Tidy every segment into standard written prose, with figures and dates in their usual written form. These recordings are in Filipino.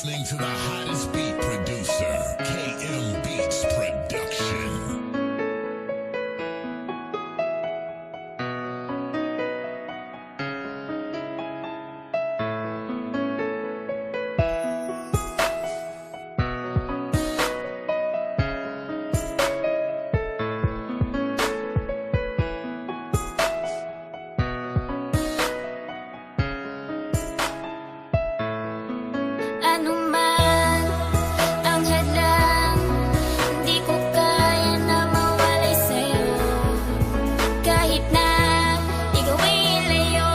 listening to the hottest beat producer, KM Beats Production. Ano man ang hadlang, di ko kaya na mawalay sa'yo. Kahit na ikaw ay layo,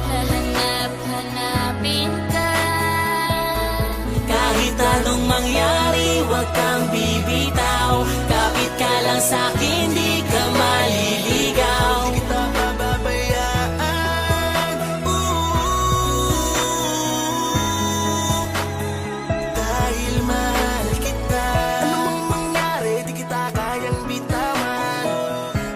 hahanap-hanapin ka. Kahit anong mangyari, huwag kang bibitaw. Kapit ka lang sa'kin, di ka maliligaw. Di kita pababayaan, dahil mahal kita. Anong mangyari, di kita kayang bitawan.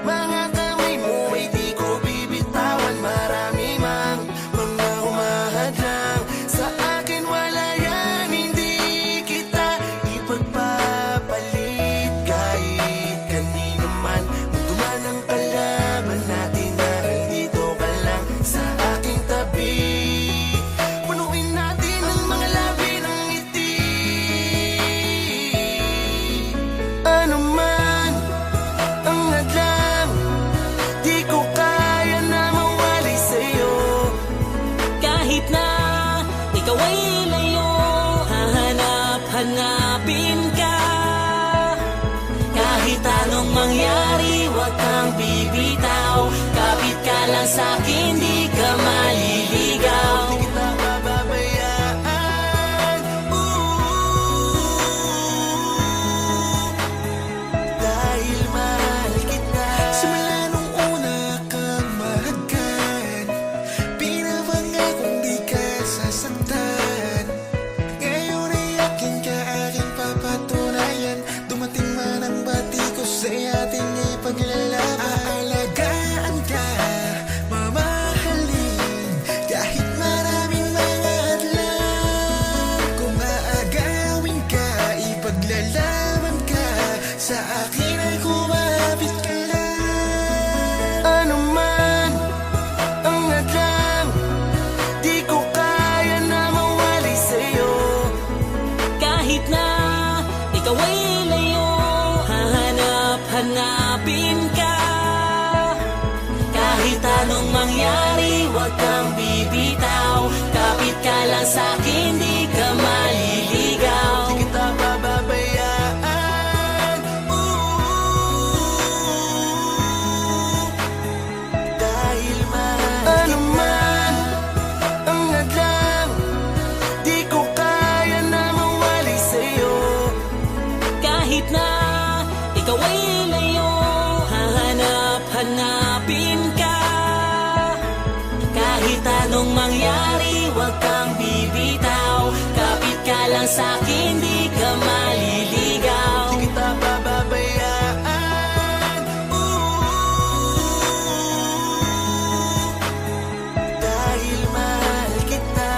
Mga kamay mo ay di ko bibitawan. Marami mang mga humahadlang sa akin, wala yan, hindi kita ipagpapalit. Kahit kanino man, mundo man ang kalaban natin, nandito ka lang sa aking tabi. Punuin natin ang mga labi ng ngiti. Ano man ang hadlang, di ko kaya na mawalay sa'yo. Kahit na ikaw ay layo, hahanap-hanapin ka. Kahit anong mangyari, huwag kang bibitaw. Kapit ka lang sa'kin, di ka maliligaw. Di kita pababayaan, dahil mahal kita. Simula nung una kang mahagkan, pinapangakong di ka sasaktan. Ngayon ay akin ka, aking papatunayan. Dumating man ang batiko sa'y ating ipaglalaban. Aalagaan ka, mamahalin, kahit maraming mga hadlang. Kung aagawin ka, ipaglalaban ka, sa akin ay kumapit ka lang. Ano man ang hadlang, di ko kaya na mawalay sa'yo. Kahit na ikaw ay layo, hahanap-hanapin ka. Kahit anong mangyari, huwag kang bibitaw. Kapit ka lang sa'kin, di ka maliligaw. Di kita pababayaan, dahil mahal kita. Ano man ang hadlang, di ko kaya na mawalay sa'yo. Kahit na ikaw ay layo, hahanap-hanapin ka. Kahit anong mangyari, huwag kang bibitaw. Kapit ka lang sa'kin, di ka maliligaw. Di kita pababayaan, dahil mahal kita.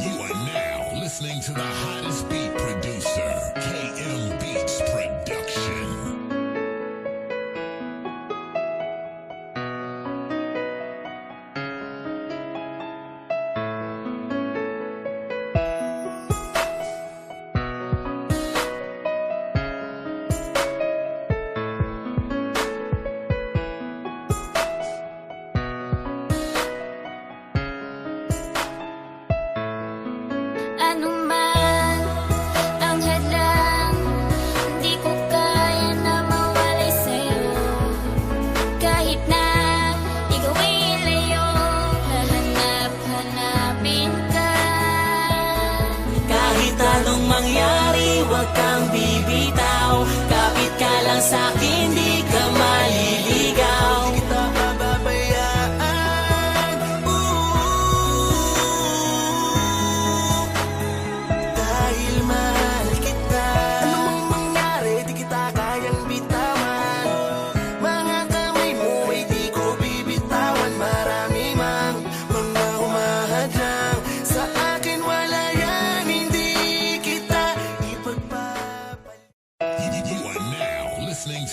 You are now listening to the hottest beat producer, KM Beats Production. Ano man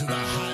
to the hottest